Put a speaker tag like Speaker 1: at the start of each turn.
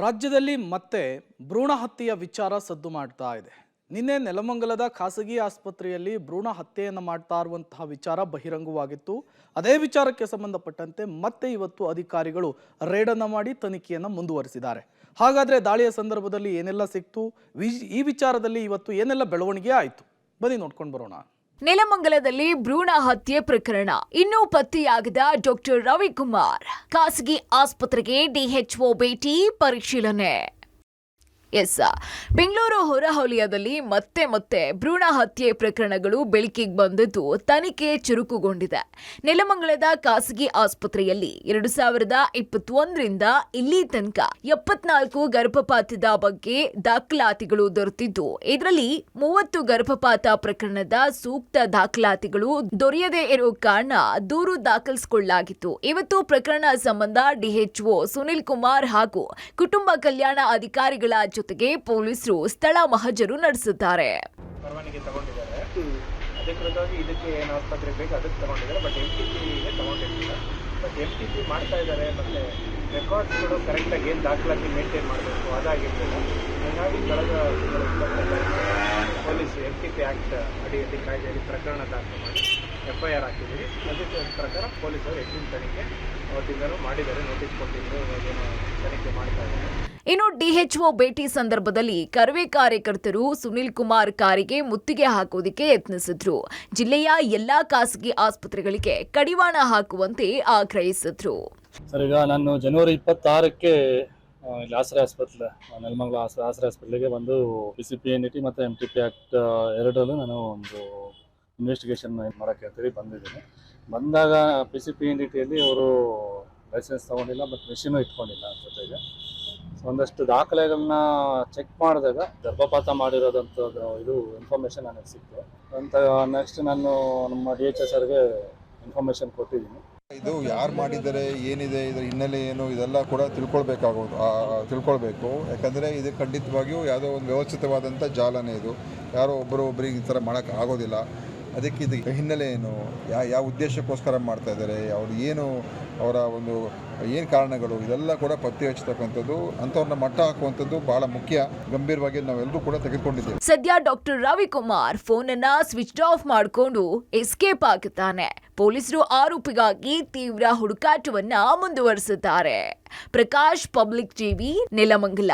Speaker 1: ರಾಜ್ಯದಲ್ಲಿ ಮತ್ತೆ ಭ್ರೂಣ ಹತ್ಯೆಯ ವಿಚಾರ ಸದ್ದು ಮಾಡ್ತಾ ಇದೆ. ನಿನ್ನೆ ನೆಲಮಂಗಲದ ಖಾಸಗಿ ಆಸ್ಪತ್ರೆಯಲ್ಲಿ ಭ್ರೂಣ ಹತ್ಯೆಯನ್ನು ಮಾಡ್ತಾ ಇರುವಂತಹ ವಿಚಾರ ಬಹಿರಂಗವಾಗಿತ್ತು. ಅದೇ ವಿಚಾರಕ್ಕೆ ಸಂಬಂಧಪಟ್ಟಂತೆ ಮತ್ತೆ ಇವತ್ತು ಅಧಿಕಾರಿಗಳು ರೇಡನ್ನು ಮಾಡಿ ತನಿಖೆಯನ್ನು ಮುಂದುವರಿಸಿದ್ದಾರೆ. ಹಾಗಾದ್ರೆ ದಾಳಿಯ ಸಂದರ್ಭದಲ್ಲಿ ಏನೆಲ್ಲ ಸಿಕ್ತು, ಈ ವಿಚಾರದಲ್ಲಿ ಇವತ್ತು ಏನೆಲ್ಲ ಬೆಳವಣಿಗೆ ಆಯಿತು, ಬನ್ನಿ ನೋಡ್ಕೊಂಡು ಬರೋಣ.
Speaker 2: ನೆಲಮಂಗಲದಲ್ಲಿ ಭ್ರೂಣ ಹತ್ಯೆ ಪ್ರಕರಣ ಇನ್ನೂ ಪತ್ತೆಯಾಗದ ಡಾಕ್ಟರ್ ರವಿಕುಮಾರ್ ಖಾಸಗಿ ಆಸ್ಪತ್ರೆಗೆ ಡಿಎಚ್ಒ ಭೇಟಿ ಪರಿಶೀಲನೆ. ಬೆಂಗಳೂರು ಹೊರವಲಯದಲ್ಲಿ ಮತ್ತೆ ಭ್ರೂಣ ಹತ್ಯೆ ಪ್ರಕರಣಗಳು ಬೆಳಕಿಗೆ ಬಂದಿದ್ದು ತನಿಖೆ ಚುರುಕುಗೊಂಡಿದೆ. ನೆಲಮಂಗಲದ ಖಾಸಗಿ ಆಸ್ಪತ್ರೆಯಲ್ಲಿ 2021ರಿಂದ ಇಲ್ಲಿ ತನಕ 74 ಗರ್ಭಪಾತದ ಬಗ್ಗೆ ದಾಖಲಾತಿಗಳು ದೊರೆತಿದ್ದು, ಇದರಲ್ಲಿ 30 ಗರ್ಭಪಾತ ಪ್ರಕರಣದ ಸೂಕ್ತ ದಾಖಲಾತಿಗಳು ದೊರೆಯದೇ ಇರೋ ಕಾರಣ ದೂರು ದಾಖಲಿಸಿಕೊಳ್ಳಲಾಗಿತ್ತು. ಇವತ್ತು ಪ್ರಕರಣ ಸಂಬಂಧ ಡಿಎಚ್ಒ ಸುನಿಲ್ ಕುಮಾರ್ ಹಾಗೂ ಕುಟುಂಬ ಕಲ್ಯಾಣ ಅಧಿಕಾರಿಗಳ ಜೊತೆಗೆ ಪೊಲೀಸರು ಸ್ಥಳ ಮಹಜರು ನಡೆಸಿದ್ದಾರೆ.
Speaker 3: ಪರವಾನಗಿ ತಗೊಂಡಿದ್ದಾರೆ, ಅಧಿಕೃತವಾಗಿ ಇದಕ್ಕೆ ಏನು ಆಸ್ಪತ್ರೆ ಬೇಕು ಅದಕ್ಕೆ ತಗೊಂಡಿದ್ದಾರೆ. ಬಟ್ MTPಗೆ ತಗೊಂಡಿರಲಿಲ್ಲ. ಬಟ್ MTP ಮಾಡ್ತಾ ಇದ್ದಾರೆ. ಮತ್ತು ರೆಕಾರ್ಡ್ಸ್ಗಳು ಕರೆಕ್ಟಾಗಿ ಏನು ದಾಖಲಾತಿ ಮೇಂಟೈನ್ ಮಾಡಬೇಕು ಅದಾಗಿರ್ತಿಲ್ಲ. ಹಾಗಾಗಿ ಕಳೆದ ಪೊಲೀಸ್ MTP ಆ್ಯಕ್ಟ್ ಅಡಿಯಲ್ಲಿ ಕಾಯ್ದೆಯಲ್ಲಿ ಪ್ರಕರಣ ದಾಖಲು ಮಾಡಿ FIR ಹಾಕಿದ್ದೀವಿ. ಅದಕ್ಕೆ ಪ್ರಕಾರ ಪೊಲೀಸರು ಹೆಚ್ಚಿನ ತನಿಖೆ ಅವತ್ತಿಂದಲೂ ಮಾಡಿದ್ದಾರೆ, ನೋಟಿಸ್ ಕೊಟ್ಟಿದ್ರು, ಇವಾಗೇನು ತನಿಖೆ ಮಾಡ್ತಾ ಇದ್ದಾರೆ.
Speaker 2: ಇನ್ನು ಡಿಎಚ್ಒ ಭೇಟಿ ಸಂದರ್ಭದಲ್ಲಿ ಕರವೇ ಕಾರ್ಯಕರ್ತರು ಸುನಿಲ್ ಕುಮಾರ್ ಕಾರಿಗೆ ಮುತ್ತಿಗೆ ಹಾಕೋದಕ್ಕೆ ಯತ್ನಿಸಿದ್ರು. ಜಿಲ್ಲೆಯ ಎಲ್ಲಾ ಖಾಸಗಿ ಆಸ್ಪತ್ರೆಗಳಿಗೆ ಕಡಿವಾಣ ಹಾಕುವಂತೆ ಆಗ್ರಹಿಸಿದ್ರು.
Speaker 4: ಸರ್, ಈಗ ನಾನು ಜನವರಿ 26ಕ್ಕೆ ಇಲ್ಲಿ ಆಸರೆ ಆಸ್ಪತ್ರೆ, ನೆಲಮಂಗಲ ಆಸರೆ ಆಸ್ಪತ್ರೆಗೆ ಬಂದು PCPNDT ಮತ್ತು MTP ಆ್ಯಕ್ಟ್ ಎರಡರಲ್ಲೂ ನಾನು ಒಂದು ಇನ್ವೆಸ್ಟಿಗೇಷನ್ ಮಾಡೋಕ್ಕೆ ಅಂತೇಳಿ ಬಂದಿದ್ದೀನಿ. ಬಂದಾಗ PCPNDTಯಲ್ಲಿ ಅವರು ಲೈಸೆನ್ಸ್ ತೊಗೊಂಡಿಲ್ಲ, ಬಟ್ ಮೆಷಿನೂ ಇಟ್ಕೊಂಡಿಲ್ಲ. ಜೊತೆಗೆ ಒಂದಷ್ಟು ದಾಖಲೆಗಳನ್ನ ಚೆಕ್ ಮಾಡಿದಾಗ ಗರ್ಭಪಾತ ಮಾಡಿರೋದಂಥದ್ದು ಇದು ಇನ್ಫಾರ್ಮೇಷನ್ ನನಗೆ ಸಿಕ್ತು ಅಂತ. ನೆಕ್ಸ್ಟ್ ನಾನು ನಮ್ಮ DHS ಸರ್ಗೆ ಇನ್ಫಾರ್ಮೇಷನ್ ಕೊಟ್ಟಿದ್ದೀನಿ.
Speaker 5: ಇದು ಯಾರು ಮಾಡಿದ್ದಾರೆ, ಏನಿದೆ, ಇದರ ಹಿನ್ನೆಲೆ ಏನು, ಇದೆಲ್ಲ ಕೂಡ ತಿಳ್ಕೊಳ್ಬೇಕು. ಯಾಕಂದರೆ ಇದು ಖಂಡಿತವಾಗಿಯೂ ಯಾವುದೋ ಒಂದು ವ್ಯವಸ್ಥಿತವಾದಂಥ ಜಾಲನೇ. ಇದು ಯಾರೋ ಒಬ್ಬರಿಗೆ ಈ ಥರ ಮಾಡೋಕ್ಕೆ ಆಗೋದಿಲ್ಲ. ಅದಕ್ಕೆ ಇದು ಹಿನ್ನೆಲೆ ಏನು, ಯಾವ ಉದ್ದೇಶಕ್ಕೋಸ್ಕರ ಮಾಡ್ತಾ ಇದ್ದಾರೆ, ಅವರ ಒಂದು ಏನು ಕಾರಣಗಳು, ಇದೆಲ್ಲ ಕೂಡ ಪತ್ತೆ ಹಚ್ಚತಕ್ಕಂಥದ್ದು, ಅಂಥವ್ರನ್ನ ಮಟ್ಟ ಹಾಕುವಂಥದ್ದು ಬಹಳ ಮುಖ್ಯ. ಗಂಭೀರವಾಗಿ ನಾವೆಲ್ಲರೂ ಕೂಡ ತೆಗೆದುಕೊಂಡಿದ್ದೇವೆ.
Speaker 2: ಸದ್ಯ ಡಾಕ್ಟರ್ ರವಿಕುಮಾರ್ ಫೋನ್ ಅನ್ನ ಸ್ವಿಚ್ ಆಫ್ ಮಾಡಿಕೊಂಡು ಎಸ್ಕೇಪ್ ಆಗುತ್ತಾನೆ. ಪೊಲೀಸರು ಆರೋಪಿಗಾಗಿ ತೀವ್ರ ಹುಡುಕಾಟವನ್ನ ಮುಂದುವರಿಸಿದ್ದಾರೆ. Prakash, public TV, Nelamangala.